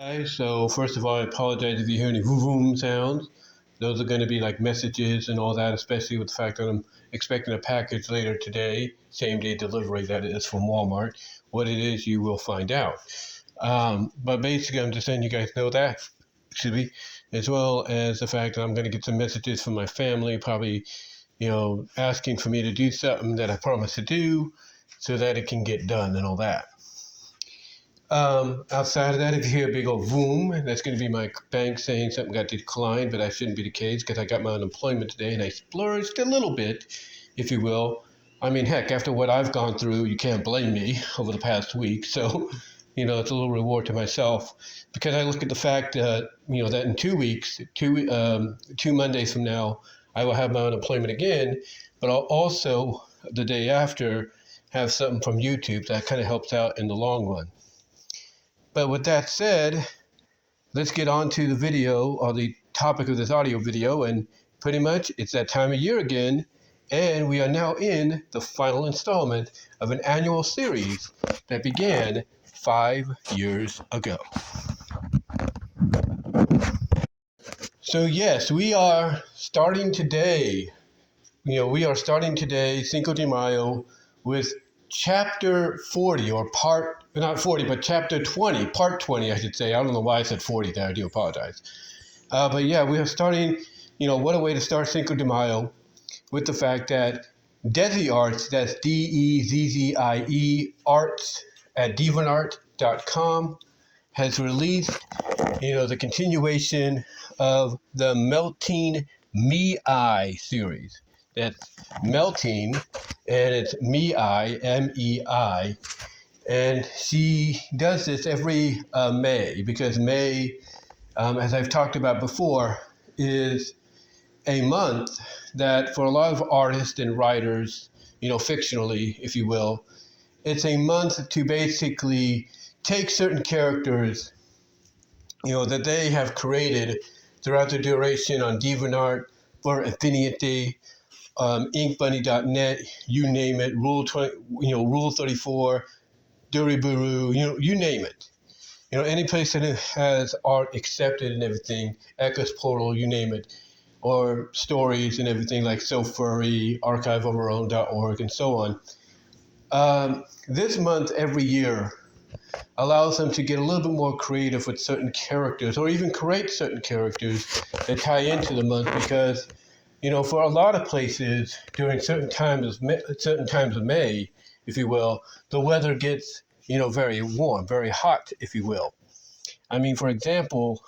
Hi, so first of all, I apologize if you hear any vroom sounds. Those are going to be like messages and all that, especially with the fact that I'm expecting a package later today, same day delivery that is from Walmart. What it is, you will find out. But basically, I'm just letting you guys know that, excuse me, as well as the fact that I'm going to get some messages from my family, probably, asking for me to do something that I promised to do so that it can get done and all that. Outside of that, if you hear a big old boom, that's going to be my bank saying something got declined, but that shouldn't be the case because I got my unemployment today and I splurged a little bit, if you will. I mean, heck, after what I've gone through, you can't blame me over the past week. So, it's a little reward to myself because I look at the fact that, that in 2 weeks, two Mondays from now, I will have my unemployment again, but I'll also, the day after, have something from YouTube that kind of helps out in the long run. But with that said, let's get on to the video or the topic of this audio video. And pretty much it's that time of year again. And we are now in the final installment of an annual series that began 5 years ago. So yes, we are starting today. We are starting today, Cinco de Mayo, with chapter 40 or not 40, but chapter 20, part 20, I should say. I don't know why I said 40 there. I do apologize. But yeah, we are starting, what a way to start Cinco de Mayo with the fact that DezzieArts, that's DEZZIE arts at DeviantArt.com, has released, the continuation of the Melting Mei series. That's Melting, and it's Mei, M-E-I. And she does this every May because May, as I've talked about before, is a month that for a lot of artists and writers, fictionally, if you will, it's a month to basically take certain characters, that they have created throughout the duration on DeviantArt or Affinity, inkbunny.net, you name it, Rule 20, Rule 34, Duriburu, you name it. Any place that has art accepted and everything, Echoes Portal, you name it, or stories and everything like So Furry, archiveofourown.org, and so on. This month, every year, allows them to get a little bit more creative with certain characters, or even create certain characters that tie into the month because, for a lot of places during certain times of May, if you will, the weather gets, very warm, very hot, if you will. I mean, for example,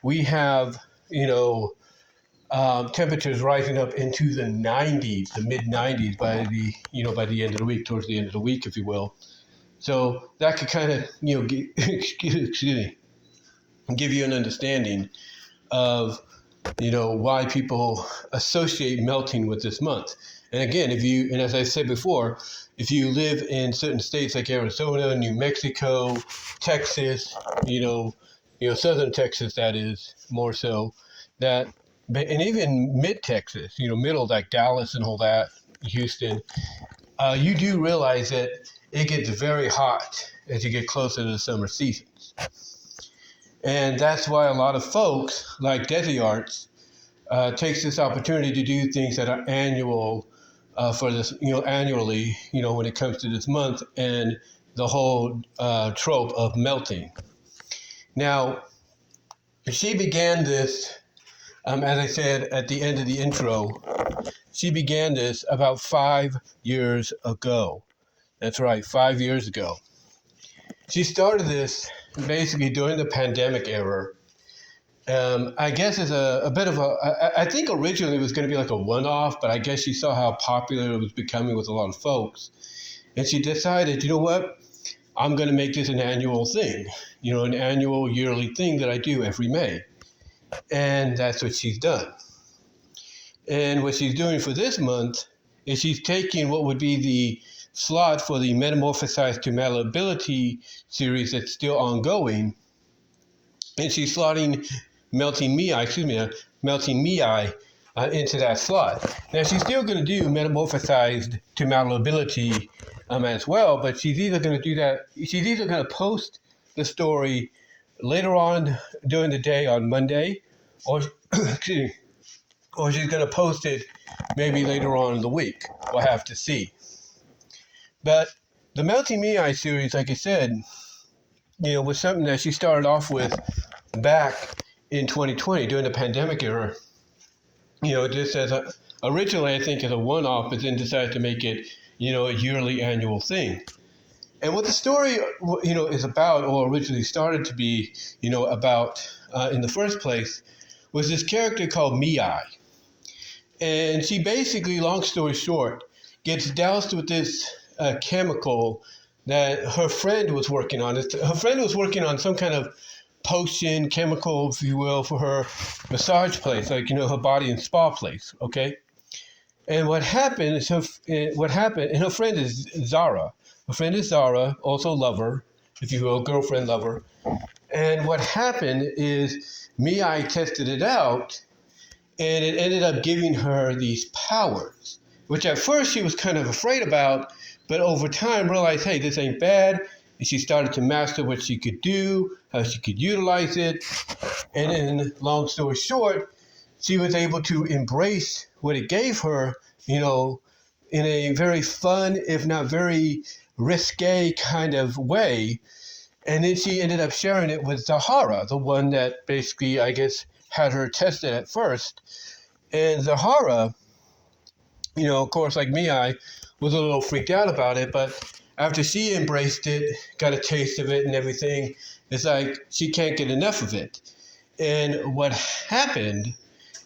we have, temperatures rising up into the 90s, the mid 90s by the end of the week, towards the end of the week, if you will. So that could kind of, excuse me, give you an understanding of, why people associate melting with this month. And again, and as I said before, if you live in certain states like Arizona, New Mexico, Texas, southern Texas, that is more so, and even mid Texas, middle like Dallas and all that, Houston, you do realize that it gets very hot as you get closer to the summer seasons. And that's why a lot of folks, like DezzieArts, takes this opportunity to do things that are annual for this, annually, when it comes to this month and the whole trope of melting. Now, she began this, as I said at the end of the intro, she began this about 5 years ago. That's right, 5 years ago. She started this basically during the pandemic era. I guess as a bit of I think originally it was going to be like a one-off, but I guess she saw how popular it was becoming with a lot of folks. And she decided, you know what, I'm going to make this an annual thing, an annual yearly thing that I do every May. And that's what she's done. And what she's doing for this month is she's taking what would be the slot for the Metamorphosized to Malleability series that's still ongoing, and she's slotting Melting Mei into that slot. Now she's still going to do Metamorphosized to Malleability as well, but she's either going to do that. She's either going to post the story later on during the day on Monday, or excuse me, or she's going to post it maybe later on in the week. We'll have to see. But the Melting Mei series, like I said, was something that she started off with back in 2020 during the pandemic era. Just as originally I think as a one-off, but then decided to make it, a yearly annual thing. And what the story, is about, or originally started to be, about in the first place, was this character called Mei. And she basically, long story short, gets doused with this chemical that her friend was working on. Her friend was working on some kind of potion, chemical, if you will, for her massage place, like, her body and spa place, okay? And what happened is and her friend is Zara. Her friend is Zara, also lover, if you will, girlfriend, lover. And what happened is Mei tested it out, and it ended up giving her these powers, which at first she was kind of afraid about, but over time realized, hey, this ain't bad. And she started to master what she could do, how she could utilize it. And then, long story short, she was able to embrace what it gave her, in a very fun, if not very risque kind of way. And then she ended up sharing it with Zahara, the one that basically, I guess, had her tested at first. And Zahara, of course, like me, I was a little freaked out about it, but after she embraced it, got a taste of it and everything, it's like she can't get enough of it. And what happened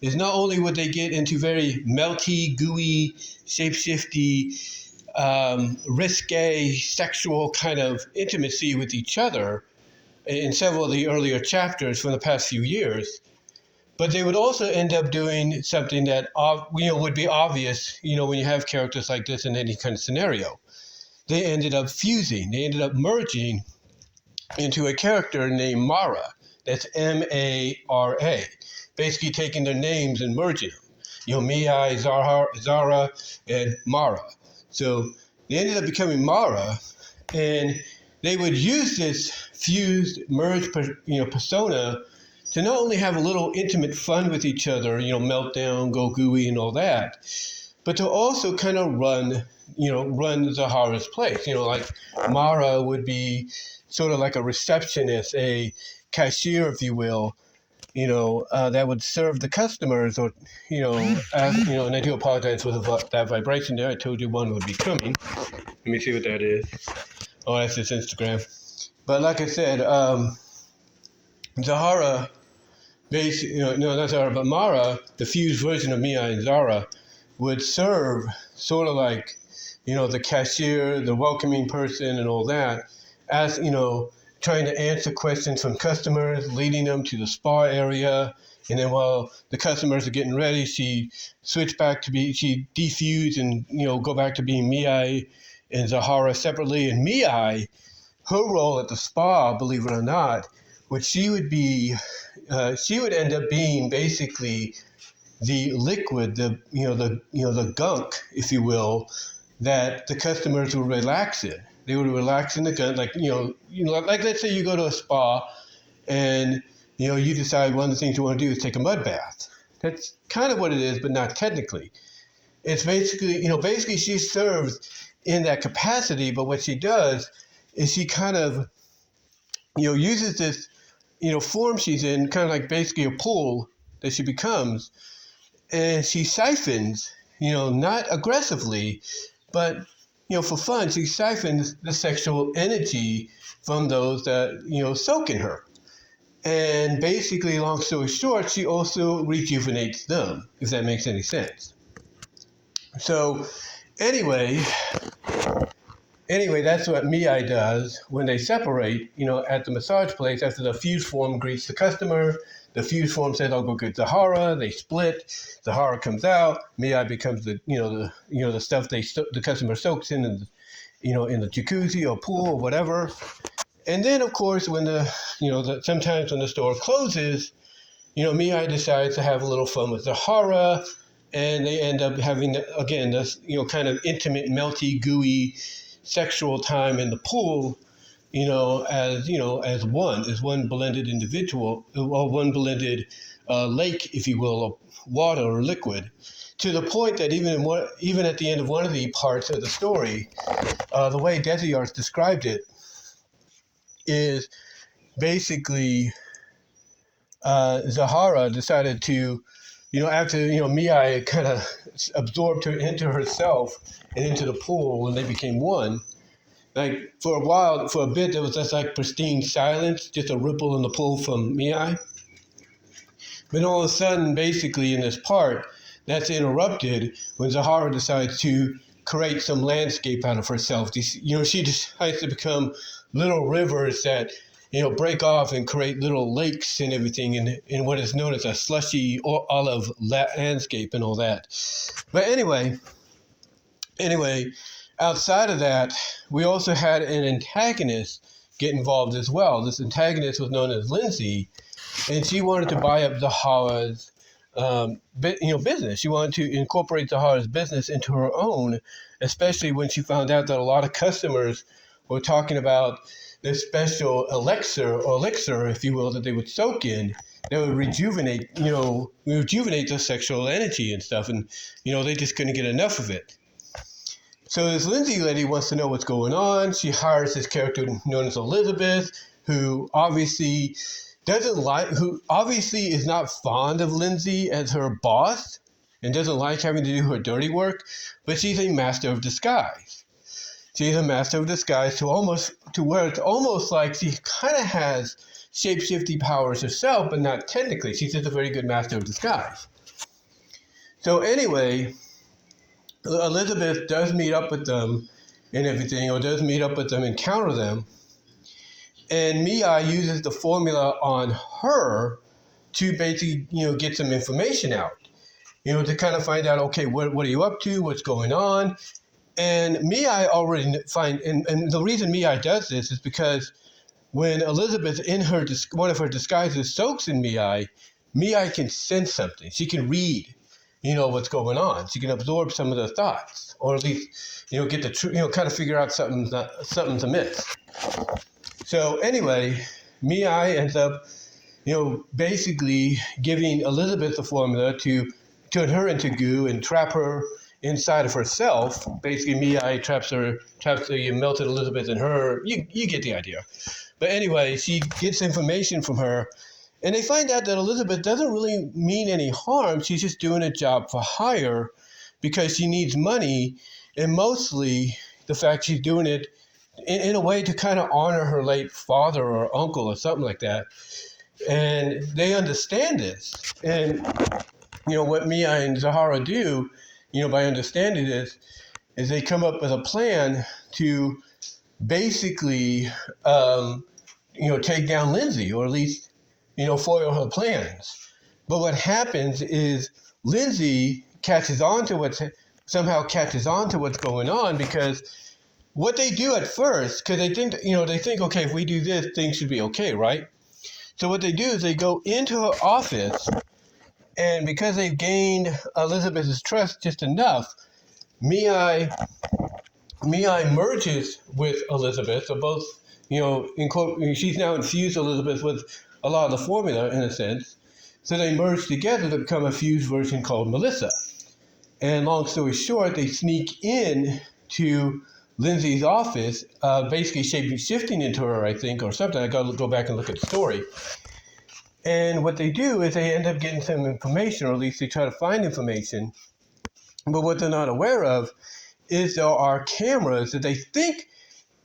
is not only would they get into very melty, gooey, shape-shifty, risque, sexual kind of intimacy with each other in several of the earlier chapters from the past few years, but they would also end up doing something that would be obvious, when you have characters like this in any kind of scenario. They ended up fusing. They ended up merging into a character named Mara. That's Mara. Basically taking their names and merging them. Mei, Zara, and Mara. So they ended up becoming Mara, and they would use this fused, merged, persona to not only have a little intimate fun with each other, meltdown, go gooey, and all that, but to also kind of run Zahara's place. Like Mara would be sort of like a receptionist, a cashier, if you will, that would serve the customers, or, and I do apologize for that vibration there. I told you one would be coming. Let me see what that is. Oh, that's just Instagram. But like I said, Zahara, not Zahara, but Mara, the fused version of Mei and Zara, would serve sort of like, the cashier, the welcoming person, and all that, as, trying to answer questions from customers, leading them to the spa area. And then while the customers are getting ready, she defuse and, go back to being Mei and Zahara separately. And Mei, her role at the spa, believe it or not, she would end up being basically the liquid, the gunk, if you will, that the customers would relax in. They would relax in the gunk, like like let's say you go to a spa, and you decide one of the things you want to do is take a mud bath. That's kind of what it is, but not technically. It's basically she serves in that capacity, but what she does is she kind of uses this form she's in, kind of like basically a pool that she becomes, and she siphons, not aggressively, but for fun, she siphons the sexual energy from those that soak in her. And basically, long story short, she also rejuvenates them, if that makes any sense. So anyway, that's what Mei does when they separate, at the massage place. After the fused form greets the customer, the fused form says, "I'll go get Zahara." They split. Zahara comes out. Mei becomes the stuff the customer soaks in the jacuzzi or pool or whatever. And then, of course, when sometimes when the store closes, Mei decides to have a little fun with Zahara, and they end up having, again, this, kind of intimate, melty, gooey, sexual time in the pool, as one blended individual, or one blended lake, if you will, of water or liquid, to the point that even at the end of one of the parts of the story, the way DezzieArts described it is basically Zahara decided to, after Mia kind of absorbed her into herself and into the pool when they became one. Like for a while, for a bit, there was just like pristine silence, just a ripple in the pool from Mia. But all of a sudden, basically in this part, that's interrupted when Zahara decides to create some landscape out of herself. She decides to become little rivers that, break off and create little lakes and everything in what is known as a slushy or olive landscape and all that. But anyway, outside of that, we also had an antagonist get involved as well. This antagonist was known as Lindsay, and she wanted to buy up Zahara's business. She wanted to incorporate Zahara's business into her own, especially when she found out that a lot of customers were talking about this special elixir, if you will, that they would soak in that would rejuvenate their sexual energy and stuff, and they just couldn't get enough of it. So this Lindsay lady wants to know what's going on. She hires this character known as Elizabeth, who obviously is not fond of Lindsay as her boss and doesn't like having to do her dirty work, but she's a master of disguise. She's a master of disguise to where it's almost like she kind of has shape-shifting powers herself, but not technically. She's just a very good master of disguise. So anyway, Elizabeth does meet up with them and everything, or does meet up with them, encounter them, and Mia uses the formula on her to basically, get some information out, to kind of find out, okay, what are you up to, what's going on, and Mia already and the reason Mia does this is because when Elizabeth in one of her disguises soaks in Mia can sense something, she can read what's going on. She can absorb some of the thoughts, or at least, get the truth, kind of figure out something's amiss. So anyway, Mia ends up, basically giving Elizabeth the formula to turn her into goo and trap her inside of herself. Basically, Mia traps the melted Elizabeth in her. You get the idea. But anyway, she gets information from her. And they find out that Elizabeth doesn't really mean any harm. She's just doing a job for hire because she needs money, and mostly the fact she's doing it in a way to kind of honor her late father or uncle or something like that. And they understand this. And, what Mia and Zahara do, by understanding this, is they come up with a plan to basically, take down Lindsay, or at least foil her plans. But what happens is Lindsay catches on to what's going on, because what they do at first, because they think, okay, if we do this, things should be okay, right? So what they do is they go into her office, and because they've gained Elizabeth's trust just enough, Mia merges with Elizabeth. So both, she's now infused Elizabeth with a lot of the formula, in a sense. So they merge together to become a fused version called Melissa. And long story short, they sneak in to Lindsay's office, basically shifting into her, I think, or something. I got to go back and look at the story. And what they do is they end up getting some information, or at least they try to find information. But what they're not aware of is there are cameras that they think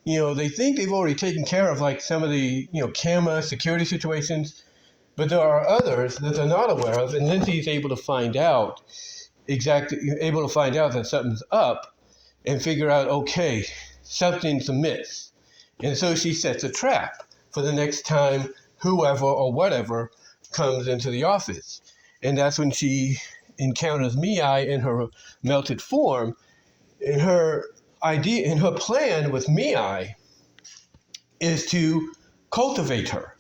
they've already taken care of, like some of the, camera security situations, but there are others that they're not aware of, and Lindsay's able to find out that something's up and figure out, okay, something's amiss. And so she sets a trap for the next time whoever or whatever comes into the office. And that's when she encounters Mia in her melted form. And her plan with Mia is to cultivate her.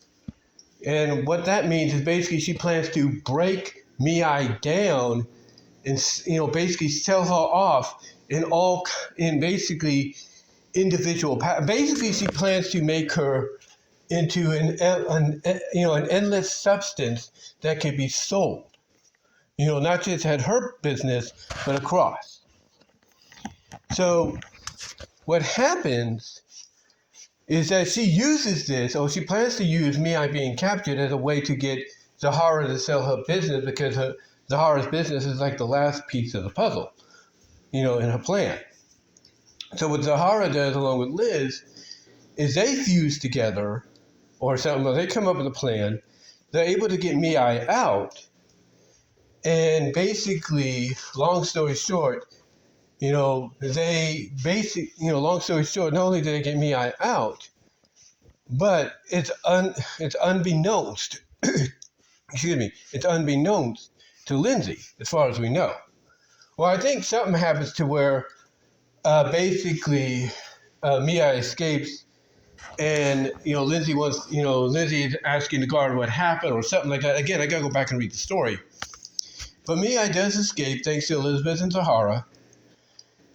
And what that means is basically she plans to break Mia down and, basically sell her off in basically individual. Basically, she plans to make her into an endless substance that can be sold. Not just at her business, but across. So what happens is that she uses this, or she plans to use Mei being captured as a way to get Zahara to sell her business, because Zahara's business is like the last piece of the puzzle, in her plan. So what Zahara does along with Liz is they fuse together, or something, or they come up with a plan. They're able to get Mei out, and basically, long story short, long story short, not only did they get Mei out, but it's unbeknownst, excuse me, it's unbeknownst to Lindsay, as far as we know. Well, I think something happens to where basically Mei escapes, and Lindsay Lindsay is asking the guard what happened or something like that. Again, I gotta go back and read the story. But Mei does escape thanks to Elizabeth and Zahara,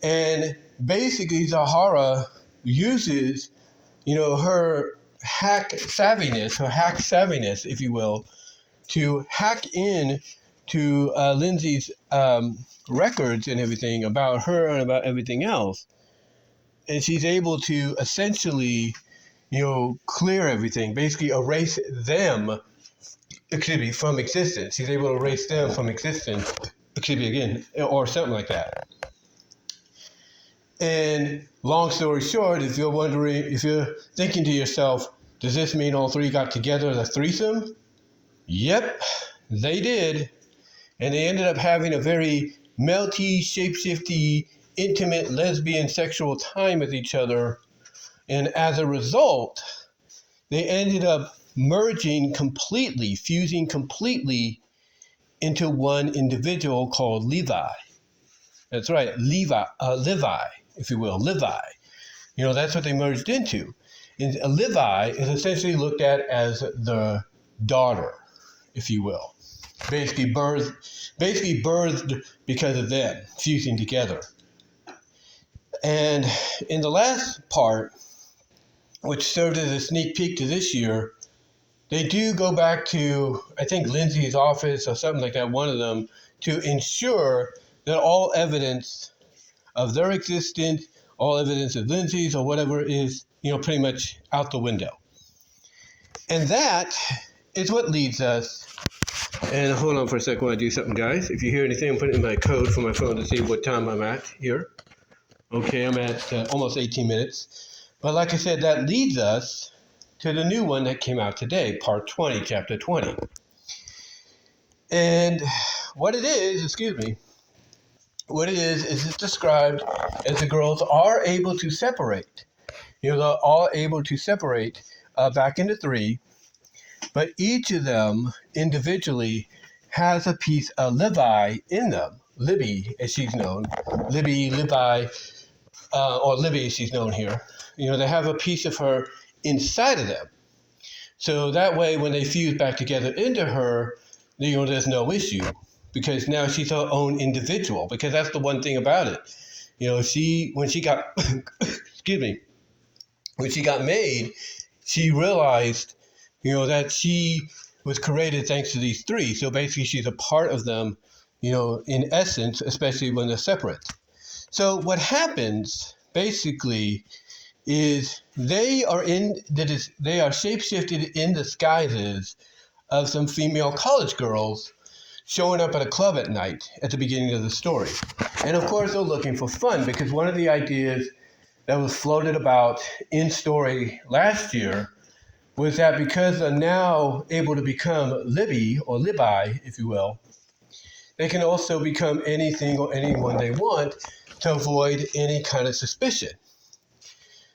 and basically Zahara uses her hack savviness, if you will, to hack in to Lindsay's records and everything about her and about everything else. And she's able to essentially, clear everything, basically erase them, from existence. She's able to erase them from existence, again, or something like that. And long story short, if you're thinking to yourself, does this mean all three got together as a threesome? Yep, they did. And they ended up having a very melty, shapeshifty, intimate, lesbian, sexual time with each other. And as a result, they ended up fusing completely into one individual called Levi. That's right, Levi, if you will, Levi. That's what they merged into. And Levi is essentially looked at as the daughter, if you will. Basically birthed because of them fusing together. And in the last part, which served as a sneak peek to this year, they do go back to, I think, Lindsay's office or something like that, one of them, to ensure that all evidence of their existence, all evidence of Lindsay's or whatever is, pretty much out the window. And that is what leads us. And hold on for a second while I do something, guys. If you hear anything, I'm putting in my code for my phone to see what time I'm at here. Okay, I'm at almost 18 minutes. But like I said, that leads us to the new one that came out today, part 20, chapter 20. And what it is it's described as the girls are able to separate. They're all able to separate back into three, but each of them individually has a piece of Levi in them. Libby, as she's known. Levi, or Libby, as she's known here. They have a piece of her inside of them. So that way, when they fuse back together into her, there's no issue, because now she's her own individual. Because that's the one thing about it. When she got, excuse me, when she got made, she realized, that she was created thanks to these three. So basically, she's a part of them, in essence, especially when they're separate. So what happens basically is they are shapeshifted in disguises of some female college girls showing up at a club at night at the beginning of the story. And of course, they're looking for fun, because one of the ideas that was floated about in story last year was that because they're now able to become Libby, or Libi, if you will, they can also become anything or anyone they want to avoid any kind of suspicion.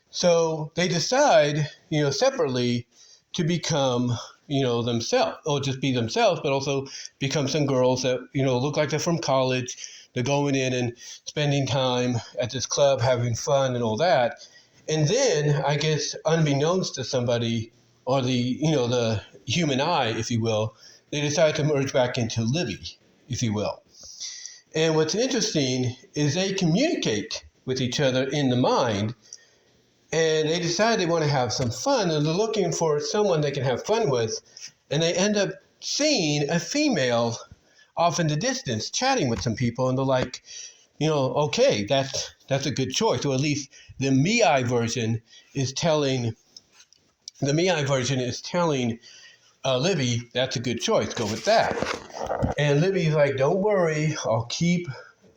So they decide, separately to become, themselves, or just be themselves, but also become some girls that, look like they're from college. They're going in and spending time at this club, having fun and all that. And then, I guess, unbeknownst to somebody, or the human eye, if you will, they decide to merge back into Libby, if you will. And what's interesting is they communicate with each other in the mind, And they decide they want to have some fun, and they're looking for someone they can have fun with. And they end up seeing a female off in the distance chatting with some people, and they're like, okay, that's a good choice. Or at least the Mei version is telling Libby, that's a good choice. Go with that. And Libby's like, don't worry, I'll keep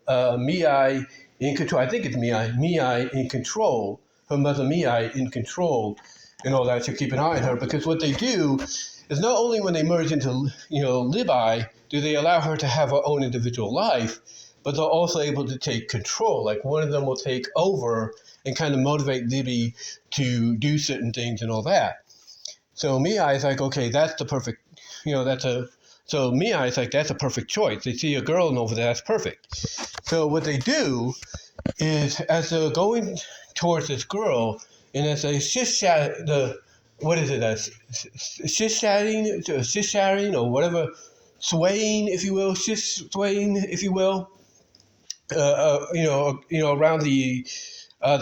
Mei in control. I think it's Mei in control. Her mother Mei in control, and all that. So keep an eye on her, because what they do is not only when they merge into Libby do they allow her to have her own individual life, but they're also able to take control. Like one of them will take over and kind of motivate Libby to do certain things and all that. So Mei is like, okay, that's the perfect, so Mei is like, that's a perfect choice. They see a girl over there, that's perfect. So what they do is, as they're going towards this girl, and as they shish-chatting, shish-chatting, or whatever, swaying, if you will, shish-swaying, if you will, around the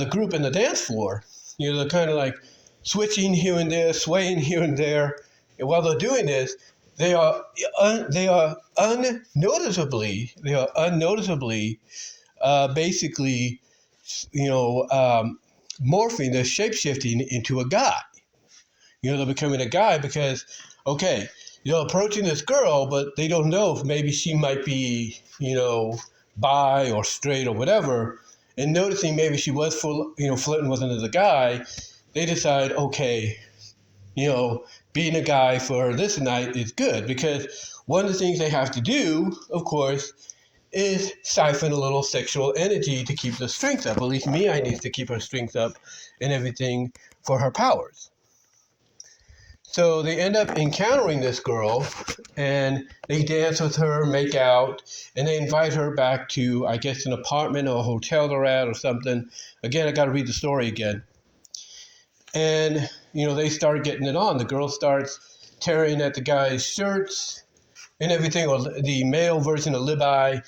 group in the dance floor. They're kind of like switching here and there, swaying here and there. And while they're doing this, they are unnoticeably, basically, morphing, they're shape-shifting into a guy. They're becoming a guy because, okay, approaching this girl, but they don't know if maybe she might be, bi or straight or whatever. And noticing maybe she was flirting with another guy, they decide, okay, being a guy for this night is good, because one of the things they have to do, of course, is siphon a little sexual energy to keep the strength up. At least Mei needs to keep her strength up and everything for her powers. So they end up encountering this girl, and they dance with her, make out, and they invite her back to, I guess, an apartment or a hotel they're at or something. Again, I got to read the story again. And, they start getting it on. The girl starts tearing at the guy's shirts and everything, or the male version of Libby,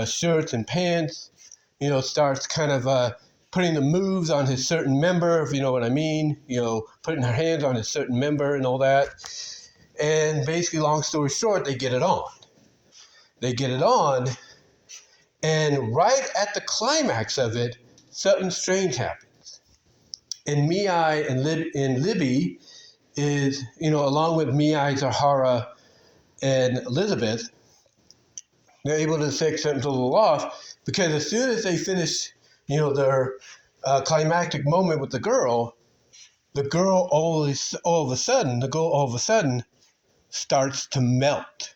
shirts and pants, starts kind of putting the moves on his certain member, if you know what I mean, putting her hands on his certain member and all that. And basically, long story short, they get it on. And right at the climax of it, something strange happens. And Mei and Libby is, along with Mei, Zahara, and Elizabeth, they're able to take something a little off, because as soon as they finish, their climactic moment with the girl all of a sudden starts to melt.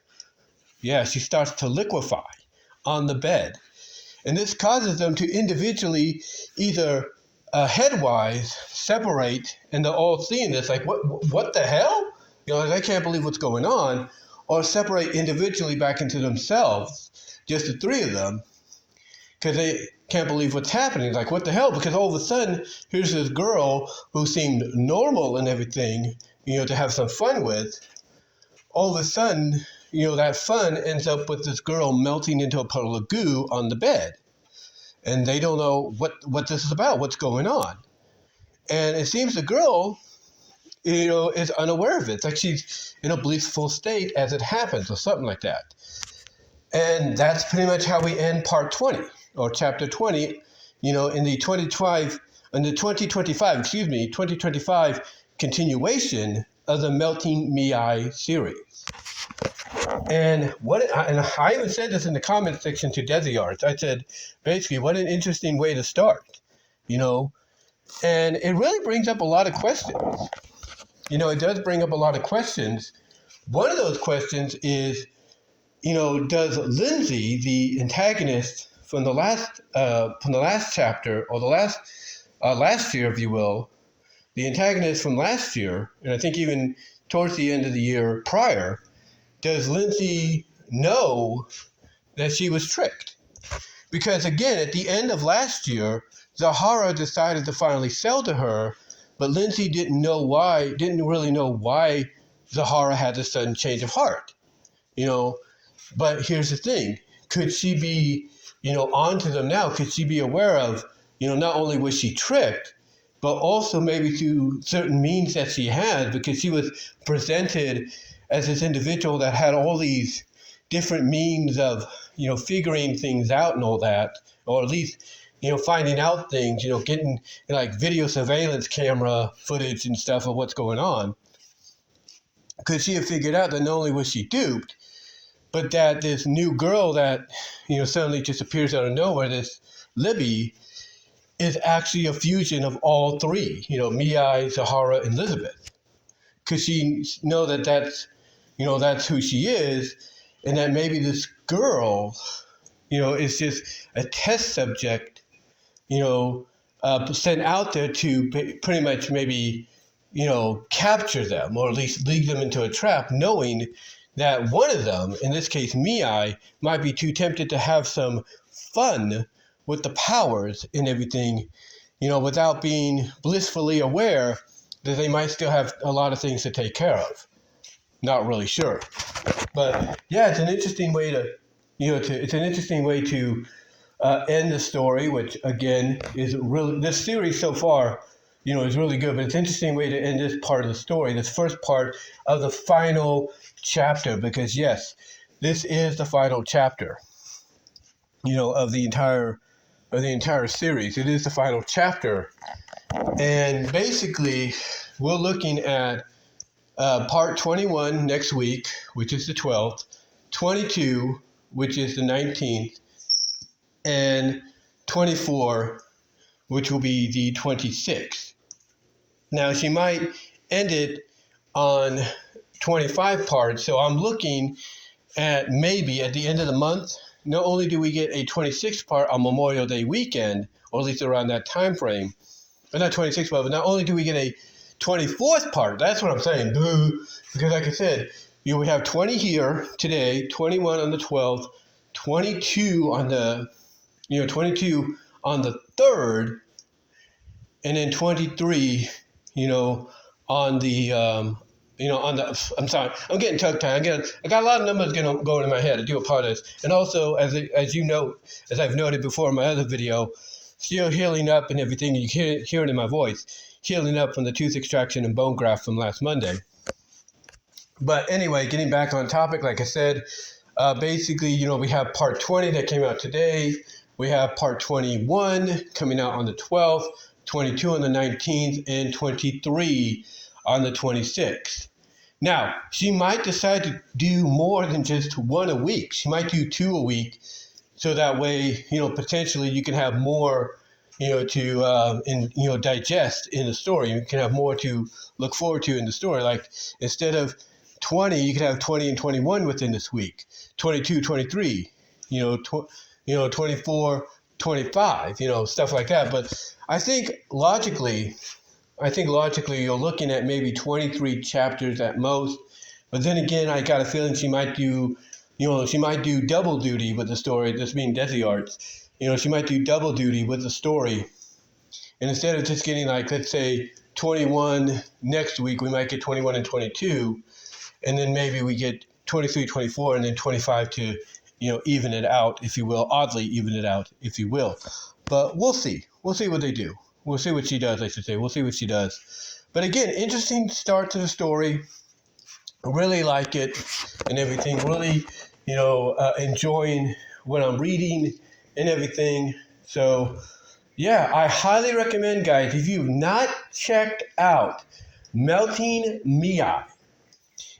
Yeah, she starts to liquefy on the bed. And this causes them to individually either headwise separate, and they're all seeing this like, what the hell? I can't believe what's going on. Or separate individually back into themselves, just the three of them, because they can't believe what's happening. Like, what the hell? Because all of a sudden, here's this girl who seemed normal and everything, to have some fun with. All of a sudden, that fun ends up with this girl melting into a puddle of goo on the bed. And they don't know what this is about, what's going on. And it seems the girl, is unaware of it. It's like she's in a blissful state as it happens, or something like that. And that's pretty much how we end part 20, or chapter 20, in the 2025 continuation of the Melting Mei series. And I even said this in the comment section to DezzieArts. I said, basically, what an interesting way to start, And it really brings up a lot of questions. It does bring up a lot of questions. One of those questions is, does Lindsay, the antagonist from the last chapter, or the last year, if you will, the antagonist from last year, and I think even towards the end of the year prior, does Lindsay know that she was tricked? Because again, at the end of last year, Zahara decided to finally sell to her, but Lindsay didn't really know why Zahara had this sudden change of heart, But here's the thing. Could she be, onto them now? Could she be aware of, not only was she tricked, but also maybe through certain means that she had, because she was presented as this individual that had all these different means of, figuring things out and all that, or at least, finding out things, getting like video surveillance camera footage and stuff of what's going on. Because she had figured out that not only was she duped, but that this new girl that, suddenly just appears out of nowhere, this Libby, is actually a fusion of all three, Mei, Zahara, and Elizabeth. Because she know that that's who she is, and that maybe this girl, is just a test subject, sent out there to pretty much maybe, capture them, or at least lead them into a trap, knowing that one of them, in this case Mei, might be too tempted to have some fun with the powers and everything, without being blissfully aware that they might still have a lot of things to take care of. Not really sure. But yeah, it's an interesting way to, it's an interesting way to end the story, which again is really, this series so far, is really good, but it's an interesting way to end this part of the story, this first part of the final chapter, because yes, this is the final chapter, of the entire series. It is the final chapter. And basically, we're looking at part 21 next week, which is the 12th, 22, which is the 19th, and 24, which will be the 26th. Now, she might end it on 25 parts, so I'm looking at maybe at the end of the month, not only do we get a 26th part on Memorial Day weekend, or at least around that time frame, but not 26th, but not only do we get a 24th part, that's what I'm saying, because like I said, we have 20 here today, 21 on the 12th, 22 on the, 22 on the 3rd, and then 23, on the, I'm sorry, I'm getting tongue-tied. I got a lot of numbers going in my head. I do apologize. And also, as you know, as I've noted before in my other video, still healing up and everything. You can hear it in my voice, healing up from the tooth extraction and bone graft from last Monday. But anyway, getting back on topic, like I said, basically, we have part 20 that came out today. We have part 21 coming out on the 12th, 22 on the 19th, and 23 on the 26th. Now, she might decide to do more than just one a week. She might do 2 a week, so that way, potentially you can have more, to digest in the story. You can have more to look forward to in the story. Like instead of 20, you could have 20 and 21 within this week, 22, 23, 24, 25, stuff like that. But I think logically, you're looking at maybe 23 chapters at most. But then again, I got a feeling she might do double duty with the story. This being DezzieArts, she might do double duty with the story. And instead of just getting like, let's say 21 next week, we might get 21 and 22. And then maybe we get 23, 24, and then 25 to, even it out, if you will, oddly even it out, if you will. But we'll see. We'll see what they do. We'll see what she does, I should say. We'll see what she does. But again, interesting start to the story. Really like it and everything. Really, enjoying what I'm reading and everything. So, yeah, I highly recommend, guys, if you've not checked out Melting Mei,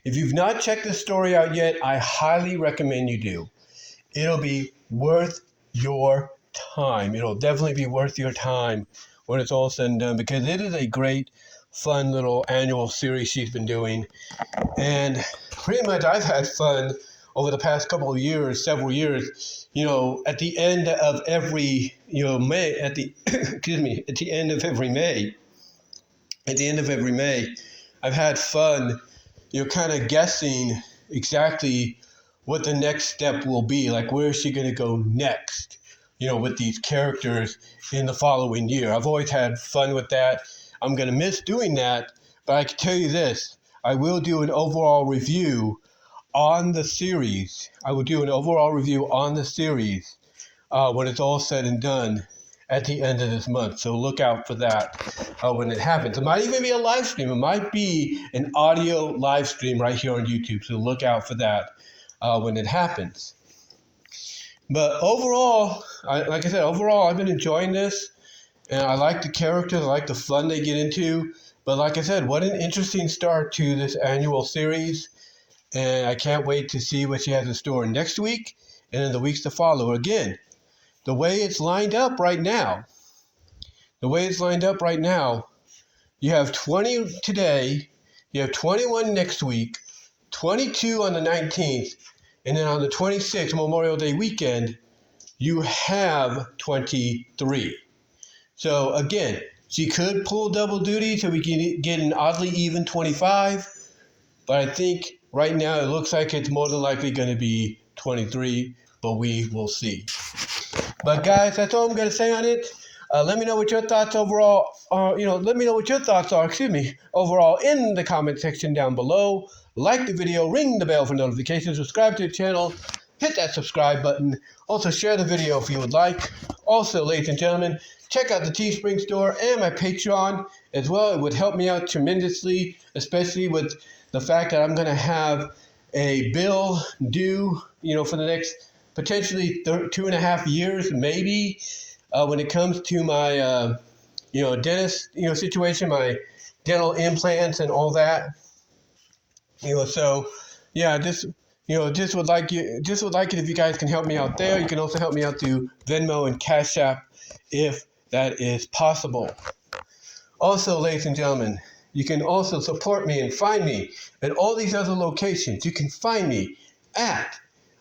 if you've not checked this story out yet, I highly recommend you do. It'll be worth your time. It'll definitely be worth your time when it's all said and done, because it is a great, fun little annual series she's been doing. And pretty much I've had fun over the past couple of years, several years, at the end of every, May, at the, at the end of every May, I've had fun, kind of guessing exactly what the next step will be. Like, where is she going to go next, with these characters in the following year? I've always had fun with that. I'm going to miss doing that, but I can tell you this, I will do an overall review on the series. I will do an overall review on the series when it's all said and done at the end of this month. So look out for that when it happens. It might even be a live stream. It might be an audio live stream right here on YouTube. So look out for that when it happens. But overall, like I said, overall, I've been enjoying this. And I like the characters. I like the fun they get into. But like I said, what an interesting start to this annual series. And I can't wait to see what she has in store next week and in the weeks to follow. Again, the way it's lined up right now, you have 20 today, you have 21 next week, 22 on the 19th, and then on the 26th, Memorial Day weekend, you have 23. So again, she could pull double duty so we can get an oddly even 25, but I think right now it looks like it's more than likely going to be 23, but we will see. But guys, that's all I'm going to say on it. Let me know what your thoughts overall are. Let me know what your thoughts are. Overall in the comment section down below. Like the video, ring the bell for notifications, subscribe to the channel, hit that subscribe button. Also share the video if you would like. Also, ladies and gentlemen, check out the Teespring store and my Patreon as well. It would help me out tremendously, especially with the fact that I'm going to have a bill due, for the next potentially 2.5 years, maybe, when it comes to my, dentist, situation, my dental implants and all that. So, yeah, just would like it if you guys can help me out there. You can also help me out through Venmo and Cash App if that is possible. Also, ladies and gentlemen, you can also support me and find me at all these other locations. You can find me at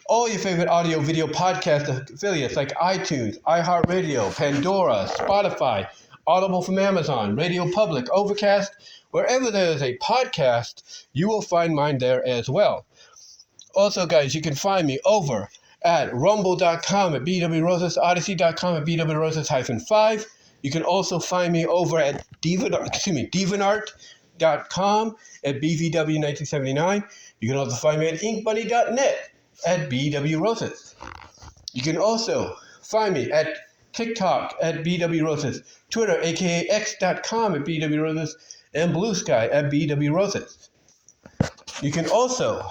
all your favorite audio video podcast affiliates like iTunes, iHeartRadio, Pandora, Spotify, Audible from Amazon, Radio Public, Overcast. Wherever there is a podcast, you will find mine there as well. Also, guys, you can find me over at rumble.com, at bwroses, at bwroses-5. You can also find me over at DezzieArts.com, at bvw1979. You can also find me at inkbunny.net, at bwroses. You can also find me at TikTok at bwroses, Twitter, aka x.com at bwroses, and Blue Sky at bwroses. You can also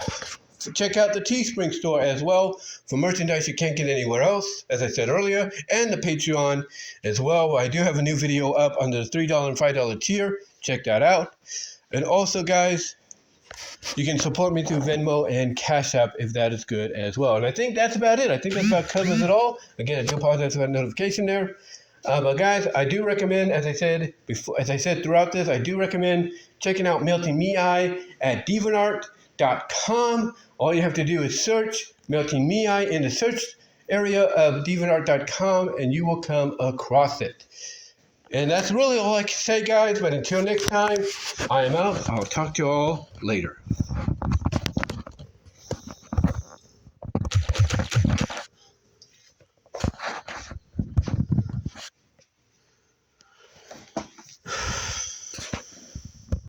check out the Teespring store as well for merchandise you can't get anywhere else, as I said earlier, and the Patreon as well. I do have a new video up under the $3 and $5 tier. Check that out. And also, guys, you can support me through Venmo and Cash App if that is good as well. And I think that's about it. I think that about covers it all. Again, I do apologize for that notification there. But guys, I do recommend, as I said throughout this, I do recommend checking out Melting Mei at DezzieArts.com. All you have to do is search Melting Mei in the search area of DezzieArts.com and you will come across it. And that's really all I can say, guys. But until next time, I am out. I'll talk to you all later.